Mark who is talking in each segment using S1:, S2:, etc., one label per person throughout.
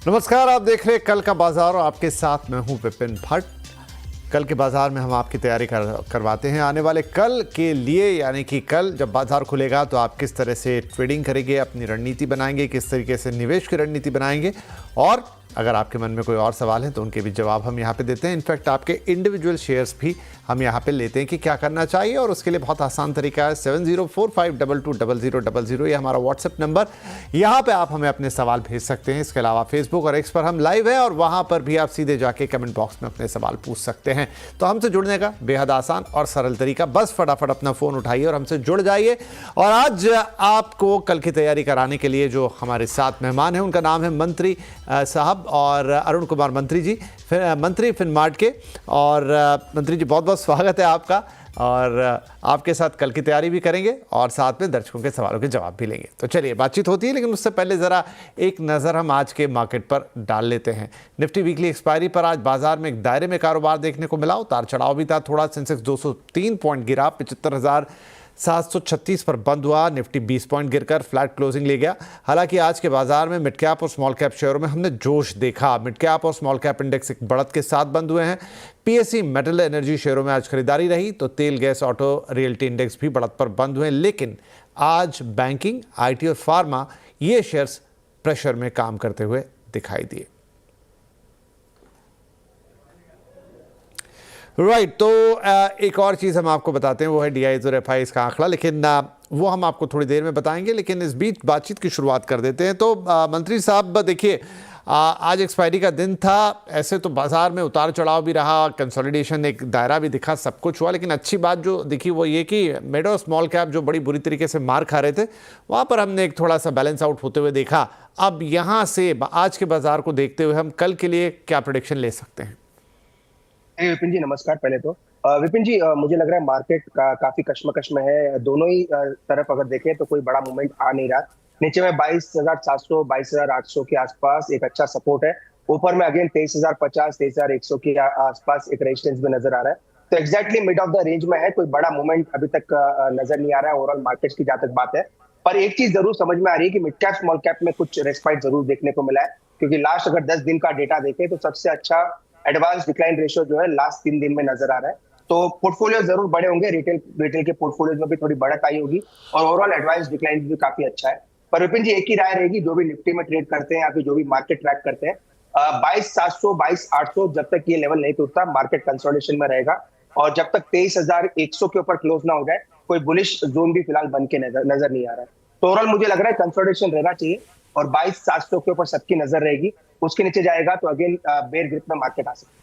S1: नमस्कार, आप देख रहे हैं कल का बाजार और आपके साथ मैं हूं विपिन भट्ट। कल के बाजार में हम आपकी तैयारी करवाते हैं आने वाले कल के लिए, यानी कि कल जब बाजार खुलेगा तो आप किस तरह से ट्रेडिंग करेंगे, अपनी रणनीति बनाएंगे, किस तरीके से निवेश की रणनीति बनाएंगे। और अगर आपके मन में कोई और सवाल है तो उनके भी जवाब हम यहाँ पे देते हैं। इनफैक्ट आपके इंडिविजुअल शेयर्स भी हम यहाँ पे लेते हैं कि क्या करना चाहिए, और उसके लिए बहुत आसान तरीका है 7045220000। ये हमारा व्हाट्सएप नंबर, यहाँ पे आप हमें अपने सवाल भेज सकते हैं। इसके अलावा फेसबुक और एक्स पर हम लाइव है और वहाँ पर भी आप सीधे जाके कमेंट बॉक्स में अपने सवाल पूछ सकते हैं। तो हमसे जुड़ने का बेहद आसान और सरल तरीका, बस फटाफट अपना फ़ोन उठाइए और हमसे जुड़ जाइए। और आज आपको कल की तैयारी कराने के लिए जो हमारे साथ मेहमान हैं उनका नाम है मंत्री साहब और अरुण कुमार मंत्री जी, मंत्री फिनमार्ट के। और मंत्री जी, बहुत बहुत स्वागत है आपका, और आपके साथ कल की तैयारी भी करेंगे और साथ में दर्शकों के सवालों के जवाब भी लेंगे। तो चलिए बातचीत होती है, लेकिन उससे पहले ज़रा एक नज़र हम आज के मार्केट पर डाल लेते हैं। निफ्टी वीकली एक्सपायरी पर आज बाजार में एक दायरे में कारोबार देखने को मिला। उतार चढ़ाव भी था, थोड़ा सेंसेक्स 203 पॉइंट गिरा, 75,736 पर बंद हुआ। निफ्टी 20 पॉइंट गिरकर फ्लैट क्लोजिंग ले गया। हालांकि आज के बाजार में मिड कैप और स्मॉल कैप शेयरों में हमने जोश देखा। मिड कैप और स्मॉल कैप इंडेक्स एक बढ़त के साथ बंद हुए हैं। पीएसयू मेटल एनर्जी शेयरों में आज खरीदारी रही, तो तेल गैस ऑटो रियल्टी इंडेक्स भी बढ़त पर बंद हुए। लेकिन आज बैंकिंग, आईटी और फार्मा ये शेयर्स प्रेशर में काम करते हुए दिखाई दिए। राइट, तो एक और चीज़ हम आपको बताते हैं, वो है डीआईज और एफआईज का आंकड़ा, लेकिन वो हम आपको थोड़ी देर में बताएंगे। लेकिन इस बीच बातचीत की शुरुआत कर देते हैं। तो मंत्री साहब देखिए, आज एक्सपायरी का दिन था। ऐसे तो बाजार में उतार चढ़ाव भी रहा, कंसोलिडेशन, एक दायरा भी दिखा, सब कुछ हुआ। लेकिन अच्छी बात जो दिखी वो ये कि मिड और स्मॉल कैप जो बड़ी बुरी तरीके से मार खा रहे थे, वहाँ पर हमने एक थोड़ा सा बैलेंस आउट होते हुए देखा। अब यहाँ से आज के बाजार को देखते हुए हम कल के लिए क्या प्रेडिक्शन ले सकते हैं?
S2: विपिन जी नमस्कार। पहले तो विपिन जी, मुझे लग रहा है मार्केट काफी कश्मकश में है। दोनों ही तरफ अगर देखें तो कोई बड़ा मूवमेंट आ नहीं रहा। नीचे में 22,700 22,800 के आसपास एक अच्छा सपोर्ट है। ऊपर में अगेन 23,050 23,100 के आसपास एक रेजिस्टेंस भी नजर आ रहा है। तो exactly mid of the range में है। कोई बड़ा मूवमेंट अभी तक नजर नहीं आ रहा है ओवरऑल मार्केट की जहां तक बात है। पर एक चीज जरूर समझ में आ रही है कि मिड कैप स्मॉल कैप में कुछ रेस्पाइट जरूर देखने को मिला है, क्योंकि लास्ट अगर 10 दिन का डेटा देखें तो सबसे अच्छा एडवांस डिक्लाइन रेशियो जो है लास्ट 3 दिन में नजर आ रहा है। तो पोर्टफोलियो जरूर बड़े होंगे, रिटेल के पोर्टफोलियोज में भी थोड़ी बढ़त आई होगी और ओवरऑल एडवांस डिक्लाइन भी काफी अच्छा है। पर विपिन जी, एक ही राय रहेगी, जो भी निफ्टी में ट्रेड करते हैं या फिर जो भी मार्केट ट्रैक करते हैं, 22,700 22,800 जब तक ये लेवल नहीं टूटता मार्केट कंसोलिडेशन में रहेगा। और जब तक 23,100 के ऊपर क्लोज ना हो जाए, कोई बुलिश जोन भी फिलहाल बन के नजर नहीं आ रहा है। तो ओवरऑल मुझे लग रहा है कंसोलिडेशन रहना चाहिए और 22,700 के ऊपर सबकी नजर रहेगी। उसके नीचे जाएगा तो अगेन बेयर ग्रिप में मार्केट आ सकता है।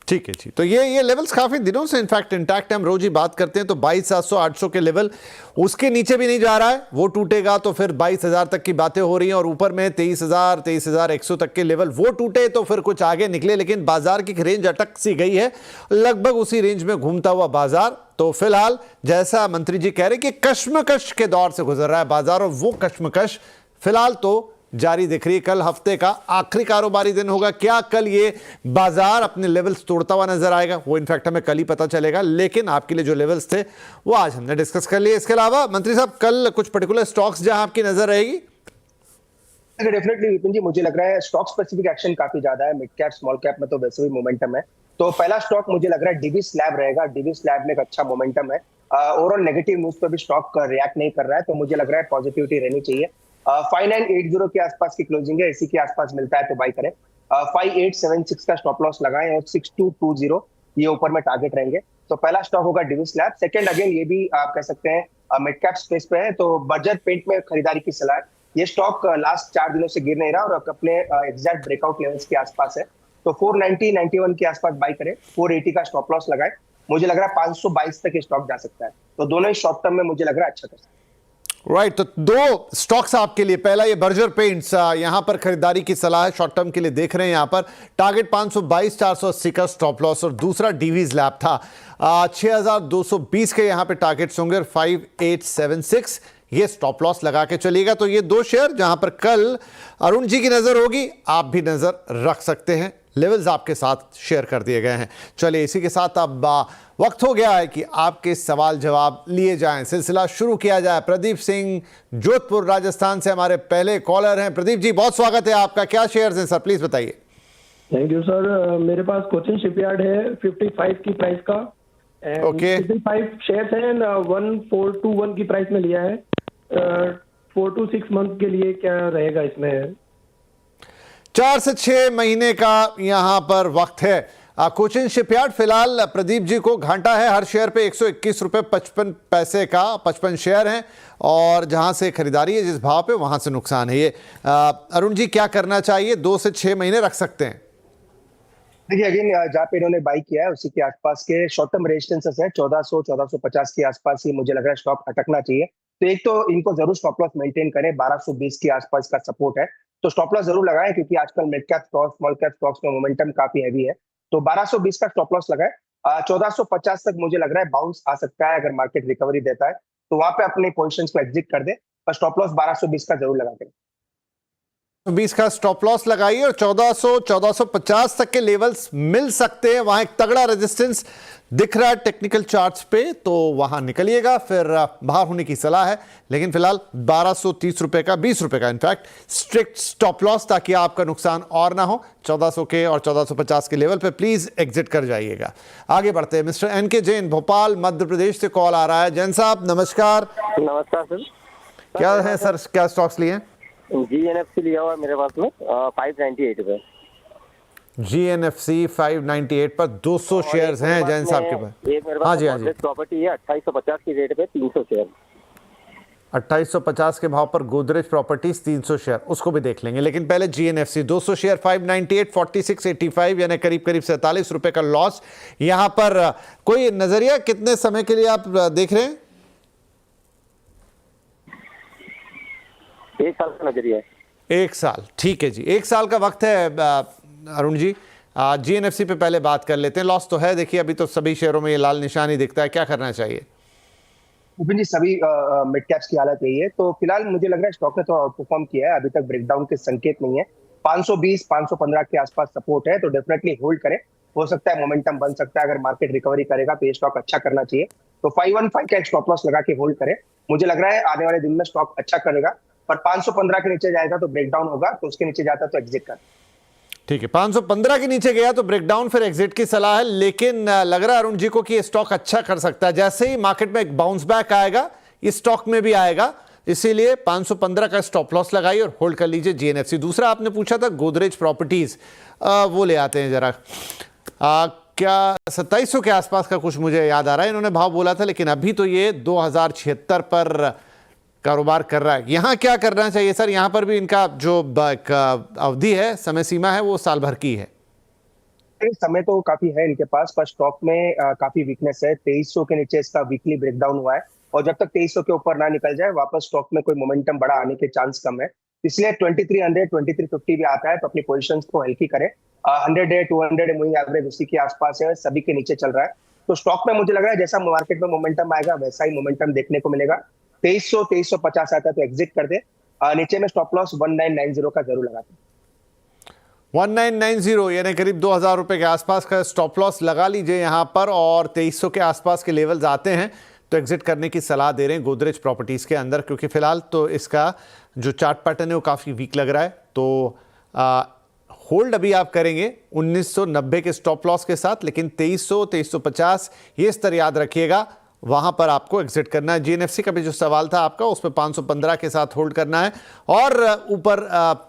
S1: ठीक है जी, तो ये लेवल्स काफी दिनों से इनफैक्ट इंटैक्ट, हम रोज ही बात करते हैं। तो 22,700 800 के लेवल, उसके नीचे भी नहीं जा रहा है। वो टूटेगा तो फिर 22,000 तक की बातें हो रही हैं, और ऊपर में 23,000 23,100 तक के लेवल वो टूटे तो फिर कुछ आगे निकले। लेकिन बाजार की रेंज अटक सी गई है, लगभग उसी रेंज में घूमता हुआ बाजार। तो फिलहाल जैसा मंत्री जी कह रहे कि कश्मकश के दौर से गुजर रहा है बाजार, और वो कश्मकश फिलहाल तो जारी दिख रही है। कल हफ्ते का आखिरी कारोबारी दिन होगा। क्या कल ये बाजार अपने लेवल्स तोड़ता हुआ नजर आएगा, वो इनफैक्ट हमें कल ही पता चलेगा। लेकिन आपके लिए जो लेवल्स थे वो आज हमने डिस्कस कर लिए। इसके अलावा मंत्री साहब, कल कुछ पर्टिकुलर स्टॉक्स जहां आपकी नजर रहेगी?
S2: डेफिनेटली विपिन जी, मुझे लग रहा है स्टॉक स्पेसिफिक एक्शन काफी ज्यादा है। मिड कैप स्मॉल कैप में तो वैसे भी मोमेंटम है। तो पहला स्टॉक मुझे लग रहा है डीवी स्लैब रहेगा। डीवी स्लैब में एक अच्छा मोमेंटम है। ओवरऑल नेगेटिव न्यूज पे भी स्टॉक रिएक्ट नहीं कर रहा है, तो मुझे लग रहा है पॉजिटिविटी रहनी चाहिए। 5980 के आसपास की क्लोजिंग है, इसी के आसपास मिलता है तो बाय करें। 5876 का स्टॉप लॉस लगाएं और 6220 ये ऊपर में टारगेट रहेंगे। तो पहला स्टॉक होगा डीवी स्लैब। सेकंड अगेन ये भी आप कह सकते हैं मिड कैप स्पेस पे है, तो बर्जर पेंट में खरीदारी की सलाह है। ये स्टॉक लास्ट 4 दिनों से गिर नहीं रहा और अपने एग्जैक्ट ब्रेकआउट लेवल्स के आसपास है। तो 490 91 के आसपास बाय करें, 480 का स्टॉप लॉस लगाए। मुझे लग रहा है 522 तक ये स्टॉक जा सकता है। तो दोनों ही शॉर्ट टर्म में मुझे लग रहा है अच्छा कर सकता है।
S1: राइट, तो दो स्टॉक्स आपके लिए, पहला ये बर्जर पेंट्स, यहां पर खरीदारी की सलाह है, शॉर्ट टर्म के लिए देख रहे हैं। यहां पर टारगेट 522 480 का स्टॉप लॉस, और दूसरा डीवीज लैब था 6220 के यहां पे टारगेट्स होंगे, और 5876 ये स्टॉप लॉस लगा के चलिएगा। तो ये दो शेयर जहां पर कल अरुण जी की नजर होगी, आप भी नजर रख सकते हैं। लेवल्स आपके साथ शेयर कर दिए गए हैं। चलिए इसी के साथ अब वक्त हो गया है कि आपके सवाल जवाब लिए जाएं, सिलसिला शुरू किया जाए। प्रदीप सिंह जोधपुर राजस्थान से हमारे पहले कॉलर हैं। प्रदीप जी, बहुत स्वागत है आपका। क्या शेयर्स हैं सर, प्लीज बताइए।
S3: Thank you sir. मेरे पास कोचिन शिपयार्ड है 55 की प्राइस का।
S1: ओके।
S3: 55 शेयर्स हैं, 1421 की प्राइस में लिया है। 4 to 6 मंथ के लिए क्या रहेगा इसमें?
S1: 4 से 6 महीने का यहां पर वक्त है। कोचिन शिपयार्ड फिलहाल प्रदीप जी को घाटा है। हर शेयर पे 121 रुपए 55 पैसे का 55 शेयर हैं और जहां से खरीदारी है जिस भाव पे, वहां से नुकसान है। ये अरुण जी क्या करना चाहिए? 2 से 6 महीने रख सकते हैं?
S2: देखिए अगेन जहाँ पे इन्होंने बाई किया है उसी के आसपास के शॉर्ट टर्म रेजिस्टेंसेस है 1400-1450 के आसपास ही मुझे लग रहा है स्टॉक अटकना चाहिए। तो एक तो इनको जरूर स्टॉप लॉस मेंटेन करें, 1220 के आसपास का सपोर्ट है तो स्टॉप लॉस जरूर लगाएं, क्योंकि आजकल mid cap stock small cap stocks में मोमेंटम काफी हैवी है। तो 1220 का स्टॉप लॉस लगाए। 1450 तक मुझे लग रहा है बाउंस आ सकता है अगर मार्केट रिकवरी देता है, तो वहां पे अपने पोजिशन को एग्जिट कर दे, पर स्टॉप लॉस 1220 का जरूर लगा के
S1: 20 का स्टॉप लॉस लगाइए और 1400-1450 तक के लेवल्स मिल सकते हैं। वहां एक तगड़ा रेजिस्टेंस दिख रहा है टेक्निकल चार्ट्स पे, तो वहां निकलिएगा, फिर बाहर होने की सलाह है। लेकिन फिलहाल 1230 रुपए का, 20 रुपए का इनफैक्ट स्ट्रिक्ट स्टॉप लॉस, ताकि आपका नुकसान और ना हो। 1400 के और 1450 के लेवल पे प्लीज एग्जिट कर जाइएगा। आगे बढ़ते हैं। मिस्टर एन के जैन भोपाल मध्य प्रदेश से कॉल आ रहा है। जैन साहब नमस्कार।
S4: नमस्कार सर।
S1: क्या है सर, क्या स्टॉक्स लिए?
S4: GNFC लिया हुआ है मेरे पास में 598 पे।
S1: GNFC 598 पर 200 शेयर्स हैं जैन साहब के पास।
S4: एक मेरे पास
S1: हाँ जी
S4: प्रॉपर्टी है 2850 की रेट पे 300 शेयर।
S1: 2850 के भाव पर गोदरेज प्रॉपर्टीज 300 शेयर, उसको भी देख लेंगे। लेकिन पहले GNFC 200 शेयर 598, 4685 यानी करीब करीब 47 रुपए का लॉस। यहां पर कोई नजरिया कितने समय के लिए आप देख रहे हैं?
S4: 1 साल का नजरिया है।
S1: 1 साल, ठीक है जी। 1 साल का वक्त है अरुण जी। GNFC पे पहले बात कर लेते हैं। लॉस तो है, देखिए अभी तो सभी शेयरों में ये लाल निशान ही दिखता है। क्या करना चाहिए?
S2: विपिन जी सभी मिड कैप्स की हालत यही है, तो फिलहाल मुझे लग रहा है स्टॉक ने तो परफॉर्म किया है, अभी तक ब्रेकडाउन के संकेत नहीं है। 520-515 के आसपास सपोर्ट है, तो डेफिनेटली होल्ड करें। हो सकता है मोमेंटम बन सकता है, अगर मार्केट रिकवरी करेगा तो ये स्टॉक अच्छा करना चाहिए। तो 515 का एक स्टॉप लॉस लगा के होल्ड करें। मुझे लग रहा है आने वाले दिन में स्टॉक अच्छा करेगा, पर 515 के नीचे जाएगा तो ब्रेकडाउन होगा, तो उसके नीचे जाता तो एग्जिट कर।
S1: ठीक है, 515 के नीचे गया तो ब्रेकडाउन, फिर एग्जिट की सलाह है। लेकिन लग रहा है अरुण जी को कि ये स्टॉक अच्छा कर सकता है। जैसे ही मार्केट में एक बाउंस बैक आएगा, इस स्टॉक में भी आएगा, इसीलिए 515 का स्टॉप लॉस लगाइए और होल्ड कर लीजिए GNFC। दूसरा आपने पूछा था गोदरेज प्रॉपर्टीज, वो ले आते हैं जरा। क्या 2700 के आसपास का कुछ मुझे याद आ रहा है इन्होंने भाव बोला था, लेकिन अभी तो ये 2076 पर कारोबार कर रहा है। यहां क्या करना चाहिए सर? यहां पर भी इनका जो अवधि है, समय सीमा है, वो साल भर की है।
S2: समय तो काफी है इनके पास, पर स्टॉक में काफी वीकनेस है। 2300 के नीचे इसका वीकली ब्रेकडाउन हुआ है, और जब तक 2300 के ऊपर ना निकल जाए वापस स्टॉक में कोई मोमेंटम बड़ा आने के चांस कम है। इसलिए 2300 2350 भी आता है तो अपनी पोजीशंस को हल्की करें। 100 डे 200 मूविंग एवरेज उसी के आसपास है, सभी के नीचे चल रहा है। तो स्टॉक में मुझे लग रहा है जैसा मार्केट में मोमेंटम आएगा वैसा ही मोमेंटम देखने को मिलेगा। 2300-2350 आता है तो एग्जिट कर दे। नीचे में स्टॉप लॉस 1990 का जरूर लगाते हैं।
S1: 1990 यानी करीब 2000 रुपए के आसपास का स्टॉप लॉस लगा लीजिए यहां पर, और 2300 के आसपास के लेवल्स आते हैं तो एग्जिट करने की सलाह दे रहे हैं गोदरेज प्रॉपर्टीज के अंदर, क्योंकि फिलहाल तो इसका जो चार्ट पैटर्न है वो काफी वीक लग रहा है। तो होल्ड अभी आप करेंगे 1990 के स्टॉप लॉस के साथ, लेकिन 2300 2350 ये स्तर याद रखिएगा, वहां पर आपको एग्जिट करना है। GNFC का भी जो सवाल था आपका, उसमें 515 के साथ होल्ड करना है, और ऊपर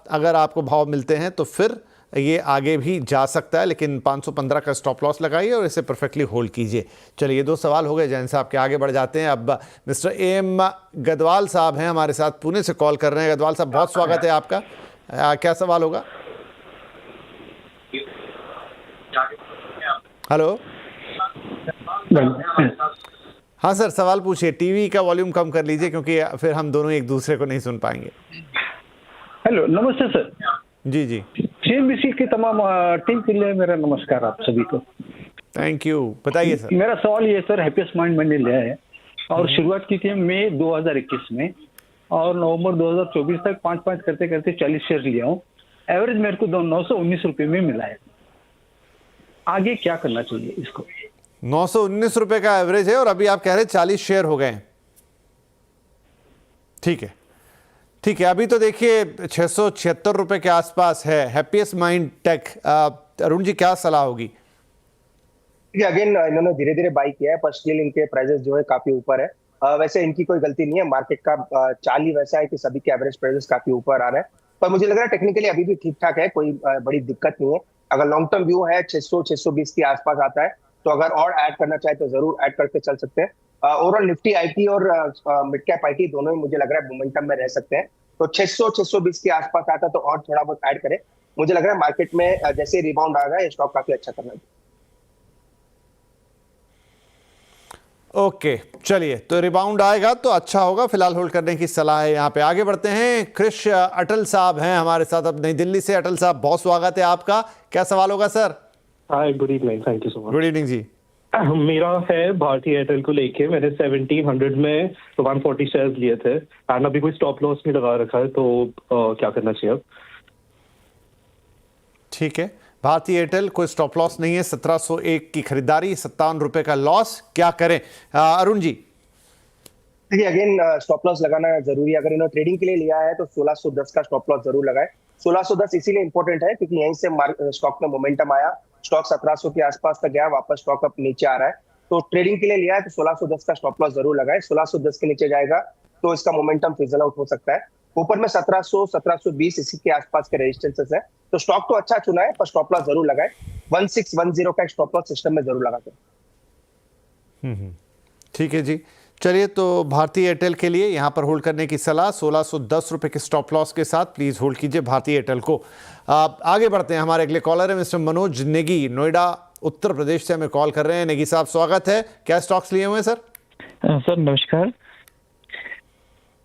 S1: अगर आपको भाव मिलते हैं तो फिर ये आगे भी जा सकता है, लेकिन 515 का स्टॉप लॉस लगाइए और इसे परफेक्टली होल्ड कीजिए। चलिए, 2 सवाल हो गए जैन साहब के, आगे बढ़ जाते हैं। अब मिस्टर AM गदवाल साहब हैं हमारे साथ, पुणे से कॉल कर रहे हैं। गदवाल साहब बहुत स्वागत है आपका। क्या सवाल होगा? हेलो, हाँ सर, सवाल पूछिए। टीवी का वॉल्यूम कम कर लीजिए, क्योंकि फिर हम दोनों एक दूसरे को नहीं सुन पाएंगे।
S3: हेलो, नमस्ते सर।
S1: जी जी,
S3: CNBC की तमाम टीम के लिए मेरा नमस्कार आप सभी को।
S1: थैंक यू, बताइए सर।
S3: मेरा सवाल ये सर, हैप्पीएस्ट माइंड मैंने लिया है और शुरुआत की थी मई 2021 में, और नवंबर 2024 तक 5-5 करते करते 40 शेयर लिया हूँ। एवरेज मेरे को 919 रुपये में मिला है। आगे क्या करना चाहिए इसको?
S1: ₹919 का एवरेज है और अभी आप कह रहे हैं 40 शेयर हो गए हैं। ठीक है, ठीक है। अभी तो देखिए ₹676 के आसपास है happiest mind take. Arun ji, क्या सलाह होगी?
S2: अगेन इन्होंने धीरे धीरे बाई किया है, पर स्टिल इनके प्राइसेस जो है काफी ऊपर है। वैसे इनकी कोई गलती नहीं है, मार्केट का चाल ही वैसा है कि सभी के एवरेज प्राइसेस काफी ऊपर आ रहे हैं। पर मुझे लग रहा है टेक्निकली अभी भी ठीक ठाक है, कोई बड़ी दिक्कत नहीं है। अगर लॉन्ग टर्म व्यू है 600-620 के आसपास आता है, तो अगर और ऐड करना चाहे तो जरूर ऐड करके चल सकते हैं। ओवरऑल निफ्टी आईटी और मिड कैप आईटी दोनों ही मुझे लग रहा है मोमेंटम में रह सकते हैं। तो 600-620 के आसपास आता तो और थोड़ा बहुत ऐड करें। मुझे लग रहा है मार्केट में जैसे रिबाउंड आ गया, ये स्टॉक काफी अच्छा करना है।
S1: ओके, चलिए, तो रिबाउंड आएगा तो अच्छा होगा। फिलहाल होल्ड करने की सलाह है। यहाँ पे आगे बढ़ते हैं। कृष अटल साहब हैं हमारे साथ अब नई दिल्ली से। अटल साहब, बहुत स्वागत है आपका। क्या सवाल होगा sir?
S5: Hi, good evening, thank you so much.
S1: Good evening जी।
S5: मेरा है भारतीय एयरटेल को लेके, मैंने 1700 में 140 शेयर्स लिए थे एंड अभी कोई स्टॉप लॉस नहीं लगा रखा है, तो क्या करना चाहिए अब?
S1: ठीक है, भारतीय एयरटेल कोई स्टॉप लॉस नहीं है, 1701 की खरीदारी, ₹57 का लॉस, क्या करें? अरुण जी।
S2: देखिए अगेन स्टॉप लॉस लगाना जरूरी है। अगर इन्होंने ट्रेडिंग के लिए लिया है तो 1610 का स्टॉप लॉस जरूर लगाए। 1610 इसीलिए इंपॉर्टेंट है क्योंकि यहीं से स्टॉक में मोमेंटम आया, स्टॉक 1700 के आसपास तक गया, वापस स्टॉक अब नीचे आ रहा है। तो ट्रेडिंग के लिए लिया है तो 1610 का स्टॉप लॉस जरूर लगाए। 1610 के नीचे जाएगा तो इसका मोमेंटम फिजल आउट हो सकता है। ऊपर में 1700, 1720 इसी के आसपास के रेजिस्टेंसेस है। तो स्टॉक तो अच्छा चुना है, पर स्टॉप लॉस जरूर लगाए। 1610 का स्टॉप लॉस सिस्टम में जरूर लगाते हैं।
S1: ठीक है जी, चलिए, तो भारतीय एयरटेल के लिए यहाँ पर होल्ड करने की सलाह, ₹1610 के स्टॉप लॉस के साथ प्लीज होल्ड कीजिए भारतीय एयरटेल को। आगे बढ़ते हैं। हमारे अगले कॉलर है मिस्टर मनोज नेगी, नोएडा उत्तर प्रदेश से हमें कॉल कर रहे हैं। नेगी साहब, स्वागत है। क्या स्टॉक्स लिए हुए हैं सर?
S6: सर नमस्कार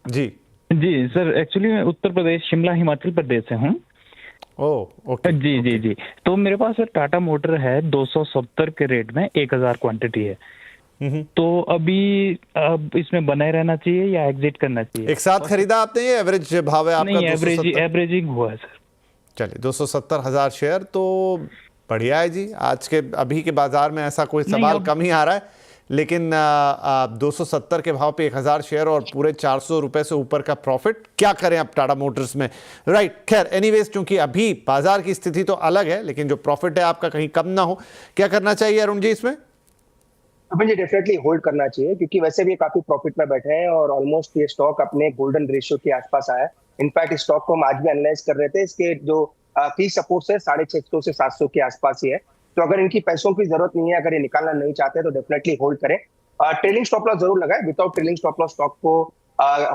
S1: जी।
S6: जी सर, एक्चुअली मैं उत्तर प्रदेश, शिमला, हिमाचल प्रदेश से हूँ।
S1: ओह, ओके।
S6: जी जी जी। तो मेरे पास सर टाटा मोटर है 270 के रेट में, 1000 क्वांटिटी है। तो अभी अब इसमें बने रहना चाहिए या एग्जिट करना चाहिए?
S1: एक साथ खरीदा आपने, ये एवरेज भाव है आपका?
S6: नहीं, एवरेजिंग हुआ है सर।
S1: चलिए, 270,000 शेयर तो बढ़िया है जी। आज के अभी के बाजार में ऐसा कोई सवाल कम ही आ रहा है, लेकिन 270 के भाव पे 1000 शेयर और पूरे ₹400 से ऊपर का प्रॉफिट, क्या करें अब टाटा मोटर्स में? राइट, खैर एनीवेज, क्योंकि अभी बाजार की स्थिति तो अलग है, लेकिन जो प्रॉफिट है आपका कहीं कम ना हो, क्या करना चाहिए अरुण जी इसमें?
S2: मुझे डेफिनेटली होल्ड करना चाहिए क्योंकि वैसे भी काफी प्रॉफिट में बैठे हैं और ऑलमोस्ट ये स्टॉक अपने गोल्डन रेशियो के आसपास आया है। इनफैक्ट इस स्टॉक को हम आज भी एनालाइज कर रहे थे, इसके जो की सपोर्ट है 650 से 700 के आसपास ही है। तो अगर इनकी पैसों की जरूरत नहीं है, अगर ये निकालना नहीं चाहते तो डेफिनेटली होल्ड करें। ट्रेलिंग स्टॉप लॉस जरूर लगाए, without trailing stop loss stock को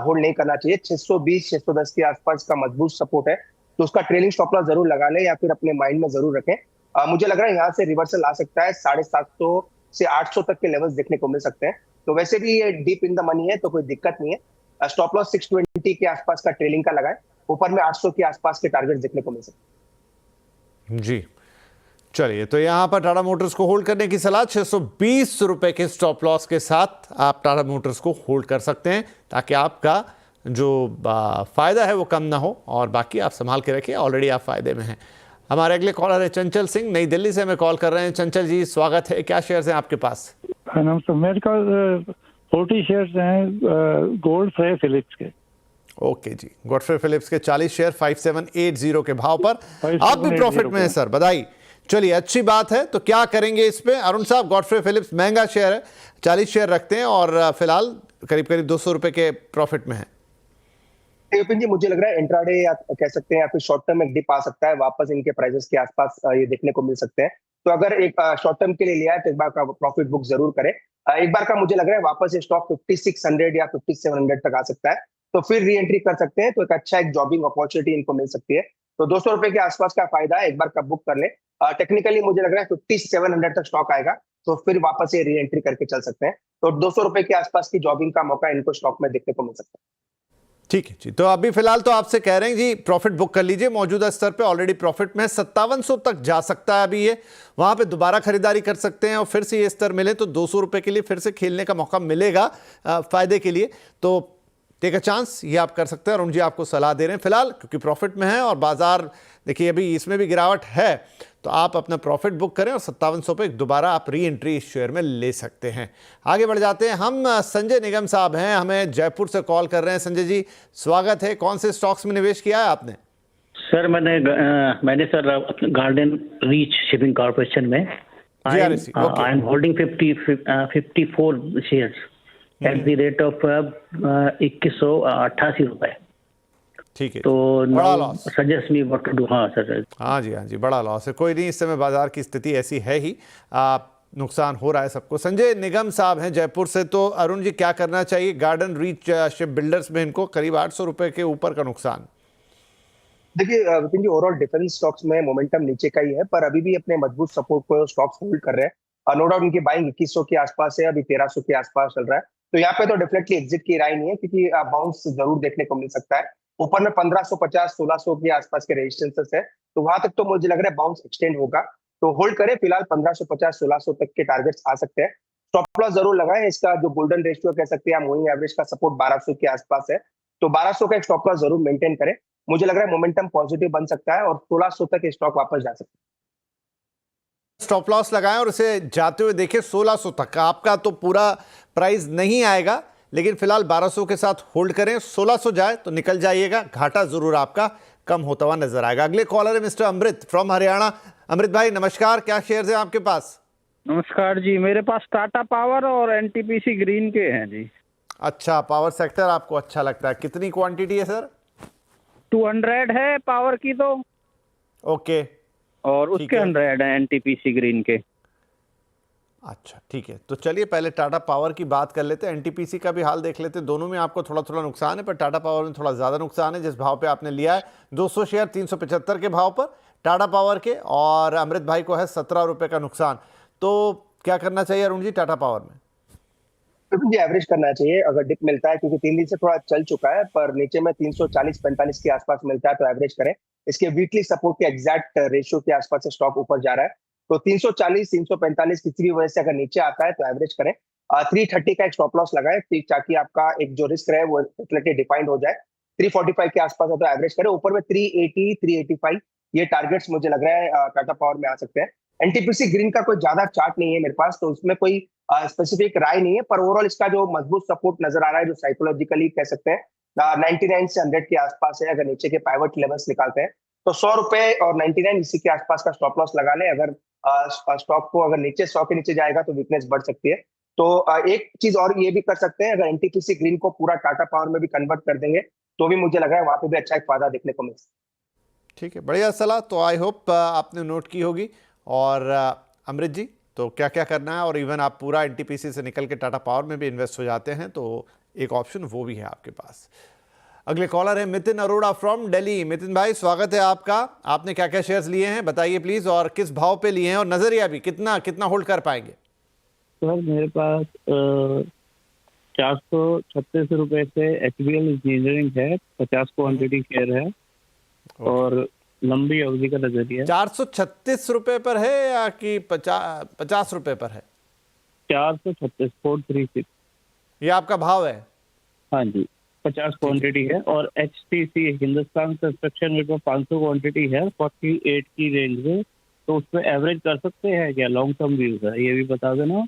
S2: होल्ड नहीं करना चाहिए। 620-610 के आसपास का मजबूत सपोर्ट है, तो उसका ट्रेलिंग स्टॉप लॉस जरूर लगा ले या फिर अपने माइंड में जरूर रखें। मुझे लग रहा है यहाँ से रिवर्सल आ सकता है, 750 से 800 तक के लेवल्स देखने को मिल सकते हैं। तो वैसे भी ये डीप इन द मनी है, तो कोई दिक्कत नहीं है। स्टॉप लॉस 620 के आसपास का ट्रेलिंग का लगाए, ऊपर में 800 के आसपास के टारगेट देखने को मिल सकते हैं।
S1: जी, चलिए, तो यहां पर टाटा मोटर्स को होल्ड करने की सलाह, ₹620 के स्टॉप लॉस के साथ आप टाटा मोटर्स को होल्ड कर सकते हैं, ताकि आपका जो फायदा है वो कम ना हो और बाकी आप संभाल के रखिए, ऑलरेडी आप फायदे में हैं। हमारे अगले कॉलर है चंचल सिंह, नई दिल्ली से हमें कॉल कर रहे हैं। चंचल जी, स्वागत है। क्या शेयर्स हैं आपके पास?
S7: नमस्ते, मेरे पास 40 शेयर्स हैं गोल्डफ्रे फिलिप्स के।
S1: ओके जी, गॉडफ्रे फिलिप्स के 40 शेयर 5780 के भाव पर आप भी प्रॉफिट में हैं सर, बधाई। चलिए, अच्छी बात है। तो क्या करेंगे इस पे अरुण साहब? गॉडफ्रे फिलिप्स महंगा शेयर है, 40 शेयर रखते हैं और फिलहाल करीब करीब ₹200 के प्रॉफिट में है।
S2: विपिन जी, मुझे लग रहा है इंट्राडे या कह सकते हैं या फिर शॉर्ट टर्म एक डिप आ सकता है, वापस इनके प्राइसेस के आसपास ये देखने को मिल सकते हैं। तो अगर एक शॉर्ट टर्म के लिए लिया है तो एक बार का प्रॉफिट बुक जरूर करें। एक बार का मुझे लग रहा है वापस ये स्टॉक 5600 या 5700 तक आ सकता है, तो फिर री एंट्री कर सकते हैं। तो एक अच्छा एक जॉबिंग अपॉर्चुनिटी इनको मिल सकती है। तो ₹200 के आसपास का फायदा है, एक बार का बुक कर ले। टेक्निकली मुझे लग रहा है 5700 तक स्टॉक आएगा, तो फिर वापस ये री एंट्री करके चल सकते हैं। तो ₹200 के आसपास की जॉबिंग का मौका इनको स्टॉक में देखने को मिल सकता है।
S1: ठीक है जी, तो अभी फिलहाल तो आपसे कह रहे हैं जी प्रॉफिट बुक कर लीजिए, मौजूदा स्तर पे ऑलरेडी प्रॉफिट में 5700 तक जा सकता है अभी ये, वहां पे दोबारा खरीदारी कर सकते हैं और फिर से ये स्तर मिले तो ₹200 के लिए फिर से खेलने का मौका मिलेगा फायदे के लिए। तो टेक अ चांस, ये आप कर सकते हैं। अरुण जी आपको सलाह दे रहे हैं फिलहाल, क्योंकि प्रॉफिट में है और बाजार देखिए अभी इसमें भी गिरावट है, तो आप अपना प्रॉफिट बुक करें और 5700 पे दोबारा आप री एंट्री इस शेयर में ले सकते हैं। आगे बढ़ जाते हैं हम। संजय निगम साहब हैं, हमें जयपुर से कॉल कर रहे हैं। संजय जी स्वागत है। कौन से स्टॉक्स में निवेश किया है आपने?
S8: सर मैंने sir Garden Reach Shipping Corporation में I am holding 54 shares at the rate of 2188 रुपए।
S1: ठीक है,
S8: तो
S1: बड़ा loss.
S8: Suggest me what to do. हाँ सर,
S1: हाँ जी, बड़ा लॉस है। कोई नहीं, इस समय बाजार की स्थिति ऐसी है ही, नुकसान हो रहा है सबको। संजय निगम साहब हैं जयपुर से, तो अरुण जी क्या करना चाहिए? गार्डन रीच शिप बिल्डर्स में इनको करीब 800 रुपए के ऊपर का नुकसान।
S2: देखिए विपिन जी, ओवरऑल डिफेंस स्टॉक्स में मोमेंटम नीचे का ही है, पर अभी भी अपने मजबूत सपोर्ट को स्टॉक्स होल्ड कर रहे हैं। नो डाउट उनकी बाइंग 2100 के आसपास है, अभी 1300 के आसपास चल रहा है, तो यहाँ पे तो डेफिनेटली एग्जिट की राय नहीं है, क्योंकि बाउंस जरूर देखने को मिल सकता है। ऊपर में 1550 1600 के आसपास के रेजिस्टेंसेस है, तो वहां तक तो मुझे लग रहा है बाउंस एक्सटेंड होगा, तो होल्ड करें फिलहाल। 1550 1600 तक के टारगेट्स आ सकते हैं। स्टॉप लॉस जरूर लगाएं। इसका जो गोल्डन रेशियो कह सकते हैं, मूविंग एवरेज का सपोर्ट 1200 के आसपास है, तो 1200 का एक स्टॉप लॉस जरूर मेंटेन करें। मुझे लग रहा है मोमेंटम पॉजिटिव बन सकता है और 1600 तक स्टॉक वापस जा सकता है।
S1: स्टॉप लॉस लगाएं और इसे जाते हुए देखें 1600 तक। आपका तो पूरा प्राइस नहीं आएगा, लेकिन फिलहाल 1200 के साथ होल्ड करें। 1600 जाए तो निकल जाइएगा, घाटा जरूर आपका कम होता हुआ नजर आएगा। अगले कॉलर है मिस्टर अमृत फ्रॉम हरियाणा। अमृत भाई नमस्कार, क्या शेयर्स हैं आपके पास?
S6: नमस्कार जी, मेरे पास टाटा पावर और एनटीपीसी ग्रीन के हैं जी।
S1: अच्छा, पावर सेक्टर आपको अच्छा लगता है। कितनी क्वांटिटी है सर?
S6: 200 है पावर की तो,
S1: ओके,
S6: और उसके 100 है एनटीपीसी ग्रीन के।
S1: अच्छा ठीक है, तो चलिए पहले टाटा पावर की बात कर लेते हैं, एनटीपीसी का भी हाल देख लेते हैं। दोनों में आपको थोड़ा थोड़ा नुकसान है, पर टाटा पावर में थोड़ा ज़्यादा नुकसान है। जिस भाव पे आपने लिया है 200 शेयर 375 के भाव पर टाटा पावर के, और अमृत भाई को है 17 रुपये का नुकसान। तो क्या करना चाहिए अरुण जी टाटा पावर में?
S2: मुझे एवरेज करना चाहिए अगर डिप मिलता है, क्योंकि 3 दिन से थोड़ा चल चुका है, पर नीचे में 340-45 के आसपास मिलता है तो एवरेज करें। इसके वीकली सपोर्ट के एग्जैक्ट रेशियो के आसपास से स्टॉक ऊपर जा रहा है, तो 340-345 किसी भी वजह से अगर नीचे आता है तो एवरेज करें। 330 का एक स्टॉप लॉस लगाए, ताकि आपका एक जो रिस्क रहे वो डेफिनेटली डिफाइंड हो जाए। 345 के आसपास है तो एवरेज करें। ऊपर में 380 385 ये टारगेट्स मुझे लग रहा है टाटा पावर में आ सकते हैं। एनटीपीसी ग्रीन का कोई ज्यादा चार्ट नहीं है मेरे पास, तो उसमें कोई स्पेसिफिक राय नहीं है, पर ओवरऑल इसका जो मजबूत सपोर्ट नजर आ रहा है, जो साइकोलॉजिकली कह सकते हैं 99 से 100 के आसपास है। अगर नीचे के पाइवट लेवल्स निकालते हैं तो 100 रुपए और 99 इसी के आसपास का स्टॉप लॉस लगा लें। अगर स्टॉक को अगर नीचे 100 के नीचे जाएगा तो वीकनेस बढ़ सकती है। तो एक चीज और ये भी कर सकते हैं, अगर एनटीपीसी ग्रीन को पूरा टाटा पावर में भी कन्वर्ट कर देंगे तो भी मुझे लगा है वहां पे भी अच्छा एक फायदा देखने को मिल सकता है।
S1: ठीक है, बढ़िया सलाह। तो आई होप आपने नोट की होगी। और अमृत जी, तो क्या क्या करना है? और इवन आप पूरा एनटीपीसी से निकल के टाटा पावर में भी इन्वेस्ट हो जाते हैं तो एक ऑप्शन वो भी है आपके पास। अगले कॉलर है मितिन अरोड़ा फ्रॉम दिल्ली। मितिन भाई स्वागत है आपका। आपने क्या क्या शेयर्स लिए हैं बताइए प्लीज, और किस भाव पे लिए हैं, और नजरिया भी कितना कितना होल्ड कर पाएंगे?
S9: सर मेरे पास 436 रुपए से HBL इंजीनियरिंग है, 50 क्वांटिटी शेयर है और लंबी अवधि का नजरिया।
S1: 436 रुपए पर है या कि 50 रुपए पर है?
S9: 436 436
S1: ये आपका भाव है?
S9: हाँ जी, 50 क्वांटिटी है। और HTC हिंदुस्तान कंस्ट्रक्शन में 500 क्वांटिटी है 48 की रेंज में, तो उसमें एवरेज कर सकते हैं क्या? लॉन्ग टर्म व्यूज है, ये भी बता देना।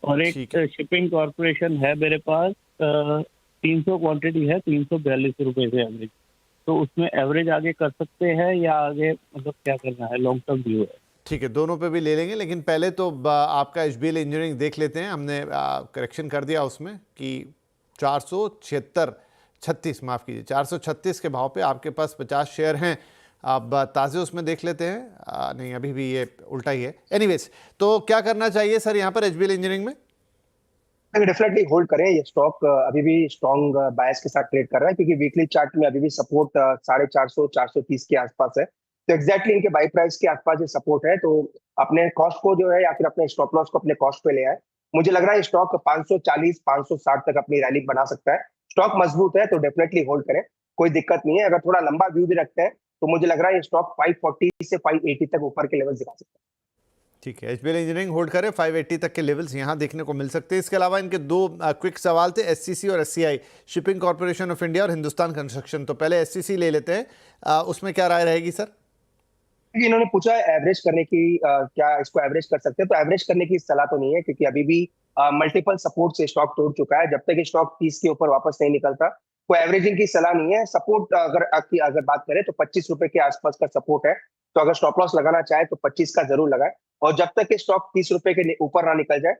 S9: और एक शिपिंग कॉर्पोरेशन है मेरे पास, 300 क्वांटिटी है 342 रुपए से एवरेज, तो उसमें एवरेज आगे कर सकते हैं या आगे मतलब क्या करना है? लॉन्ग टर्म व्यू है।
S1: ठीक है, दोनों पे भी ले लेंगे, लेकिन पहले तो आपका HBL इंजीनियरिंग देख लेते हैं। हमने करेक्शन कर दिया उसमें कि 436 माफ़ कीजिए 436 के भाव पे आपके पास 50 शेयर हैं। अब ताज़े उसमें देख लेते हैं। नहीं, अभी भी ये उल्टा ही है। एनीवेज, तो क्या करना चाहिए सर यहाँ पर HBL इंजीनियरिंग में?
S2: डेफिनेटली होल्ड करें। ये स्टॉक अभी भी स्ट्रॉन्ग बायस के साथ ट्रेड कर रहा है, क्योंकि वीकली चार्ट में अभी भी सपोर्ट 450 430 के आसपास है, तो एग्जैक्टली इनके बाई प्राइस के आसपास ये सपोर्ट है। तो अपने कॉस्ट को जो है या फिर अपने स्टॉप लॉस को अपने कॉस्ट पे ले आए। मुझे लग रहा है स्टॉक 540 560 तक अपनी रैली बना सकता है। स्टॉक मजबूत है तो डेफिनेटली होल्ड करें, कोई दिक्कत नहीं है। अगर थोड़ा लंबा व्यू भी रखते हैं तो मुझे लग रहा है ये स्टॉक 540 से 580 तक ऊपर के लेवल दिखा सकता है।
S1: ठीक है, एचबीएल इंजीनियरिंग होल्ड करें, 580 तक के लेवल्स यहाँ देखने को मिल सकते हैं। इसके अलावा इनके दो क्विक सवाल थे, एससीसी और SCI, shipping corporation of India और हिंदुस्तान कंस्ट्रक्शन। तो पहले एससीसी ले लेते हैं, उसमें क्या राय रहेगी सर?
S2: इन्होंने पूछा एवरेज करने की, क्या इसको एवरेज कर सकते हैं? तो एवरेज करने की सलाह तो नहीं है, क्योंकि अभी भी मल्टीपल सपोर्ट से स्टॉक तोड़ चुका है। जब तक ये स्टॉक 30 के ऊपर वापस नहीं निकलता, कोई एवरेजिंग की सलाह नहीं है। सपोर्ट अगर बात करें तो 25 रुपए के आसपास का सपोर्ट है, तो अगर स्टॉप लॉस लगाना चाहे तो 25 का जरूर लगाए। और जब तक ये स्टॉक 30 रुपए के ऊपर ना निकल जाए,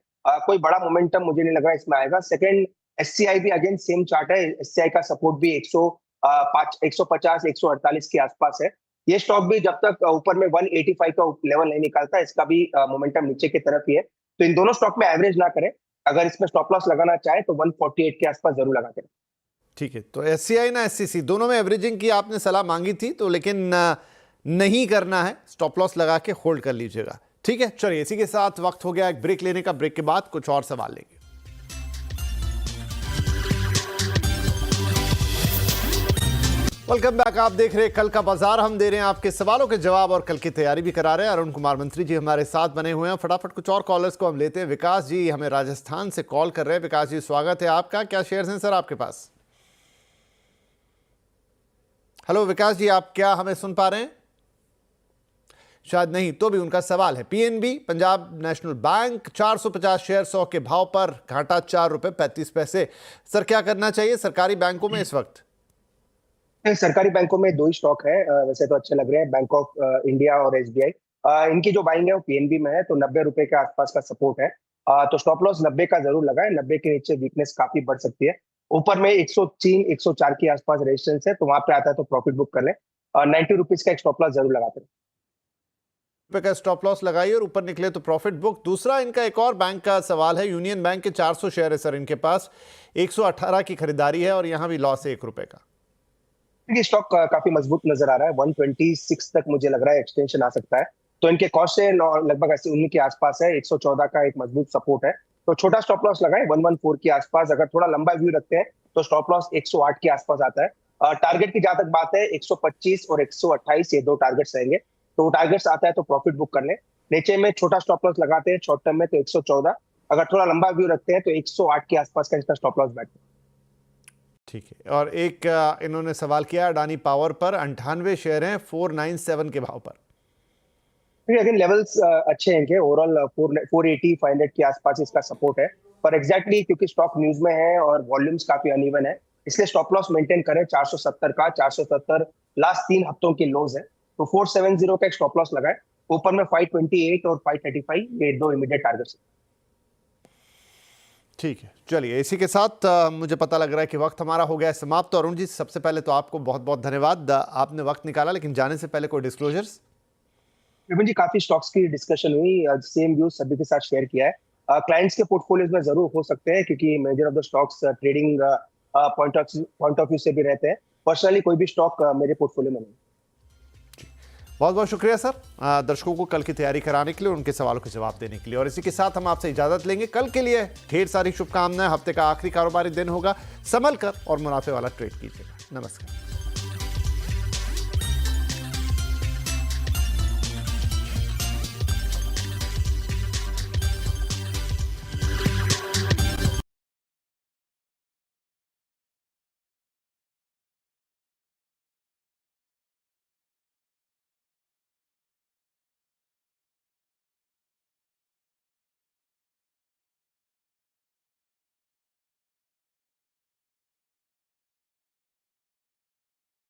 S2: कोई बड़ा मोमेंटम मुझे नहीं लग रहा इसमें आएगा। सेकंड, एससीआई भी अगेन सेम चार्ट है, एससीआई का सपोर्ट भी 150 148 के आसपास है। ये स्टॉक भी जब तक ऊपर में 185 का लेवल नहीं निकालता, इसका भी मोमेंटम नीचे की तरफ ही है। तो इन दोनों स्टॉक में एवरेज ना करें, अगर इसमें स्टॉप लॉस लगाना चाहे तो 148 के आसपास जरूर लगा करें।
S1: ठीक है, तो एससीआई ना एससीसी दोनों में एवरेजिंग की आपने सलाह मांगी थी, तो लेकिन नहीं करना है, स्टॉप लॉस लगा के होल्ड कर लीजिएगा। ठीक है, चलिए इसी के साथ वक्त हो गया एक ब्रेक लेने का। ब्रेक के बाद कुछ और सवाल लेंगे। वेलकम बैक, आप देख रहे हैं कल का बाजार। हम दे रहे हैं आपके सवालों के जवाब और कल की तैयारी भी करा रहे हैं। अरुण कुमार मंत्री जी हमारे साथ बने हुए हैं। फटाफट कुछ और कॉलर्स को हम लेते हैं। विकास जी हमें राजस्थान से कॉल कर रहे हैं। विकास जी स्वागत है आपका। क्या शेयर्स हैं सर आपके पास? हेलो विकास जी, आप क्या हमें सुन पा रहे हैं? शायद नहीं, तो भी उनका सवाल है। PNB Punjab national bank 450 share 100 के भाव पर, घाटा 4 रुपए 35 पैसे। सर क्या करना चाहिए सरकारी बैंकों में इस वक्त?
S2: सरकारी बैंकों में दो ही स्टॉक है, वैसे तो अच्छे लग रहे हैं, बैंक ऑफ इंडिया और एसबीआई। इनकी जो बाइंग है वो पीएनबी में है, तो 90 रुपए के आसपास का सपोर्ट है। तो स्टॉप लॉस 90 का जरूर लगाए, 90 के नीचे वीकनेस काफी बढ़ सकती है। ऊपर में 103 104 के आसपास रेजिस्टेंस है, तो वहां पे आता है तो प्रॉफिट बुक कर ले। 90 रुपीज का एक स्टॉप लॉस जरूर लगाते हैं।
S1: का स्टॉप लॉस लगाइए और ऊपर निकले तो प्रॉफिट बुक। दूसरा इनका एक और बैंक का सवाल है। यूनियन बैंक के 400 शेयर है सर इनके पास, 118 की खरीदारी है और यहां भी लॉस है 1 रुपए का।
S2: ये स्टॉक काफी मजबूत नजर आ रहा है, 126 तक मुझे लग रहा है एक्सटेंशन आ सकता है। तो इनके कॉस्ट से लगभग 80-19 के आसपास है, 114 का एक मजबूत सपोर्ट है। तो छोटा स्टॉप लॉस लगाए 114 के आसपास। अगर थोड़ा लंबा व्यू रखते हैं तो स्टॉप लॉस 108 के आसपास आता है। टारगेट की जहां तक बात है 125 और 128, ये दो टारगेट्स रहेंगे। तो टारगेट्स आता है तो प्रॉफिट बुक कर ले। नीचे में छोटा स्टॉप लॉस लगाते हैं शॉर्ट टर्म में तो 114। अगर थोड़ा लंबा व्यू रखते हैं तो 108 के आसपास का इसका स्टॉप लॉस बैठता है।
S1: ठीक है, और एक इन्होंने सवाल किया अडानी पावर पर, 98 शेयर हैं 497 के भाव पर।
S2: अगेन लेवल्स अच्छे हैं इनके, ओवरऑल 480 500 के आसपास इसका सपोर्ट है। पर एग्जैक्टली क्योंकि स्टॉक न्यूज में है और वॉल्यूम्स काफी अनइवन है, इसलिए स्टॉप लॉस मेंटेन करें 470 का। 470 लास्ट 3 हफ्तों की लोज है, तो 470 का एक स्टॉप लॉस लगाए। ऊपर में 528 और 535, ये दो इमीडिएट टारगेट्स हैं।
S1: ठीक है, चलिए इसी के साथ मुझे पता लग रहा है कि वक्त हमारा हो गया है समाप्त। तो अरुण जी सबसे पहले तो आपको बहुत बहुत धन्यवाद, आपने वक्त निकाला। लेकिन जाने से पहले कोई डिस्क्लोजर्स?
S2: विपिन जी, काफी स्टॉक्स की डिस्कशन हुई, सेम व्यूज सभी के साथ शेयर किया है। क्लाइंट्स के पोर्टफोलियोज में जरूर हो सकते हैं, क्योंकि measure of the stocks trading point of view से भी रहते हैं। पर्सनली कोई भी स्टॉक मेरे पोर्टफोलियो में नहीं।
S1: बहुत बहुत शुक्रिया सर दर्शकों को कल की तैयारी कराने के लिए, उनके सवालों के जवाब देने के लिए। और इसी के साथ हम आपसे इजाजत लेंगे। कल के लिए ढेर सारी शुभकामनाएं। हफ्ते का आखिरी कारोबारी दिन होगा, संभल कर और मुनाफे वाला ट्रेड कीजिएगा। नमस्कार।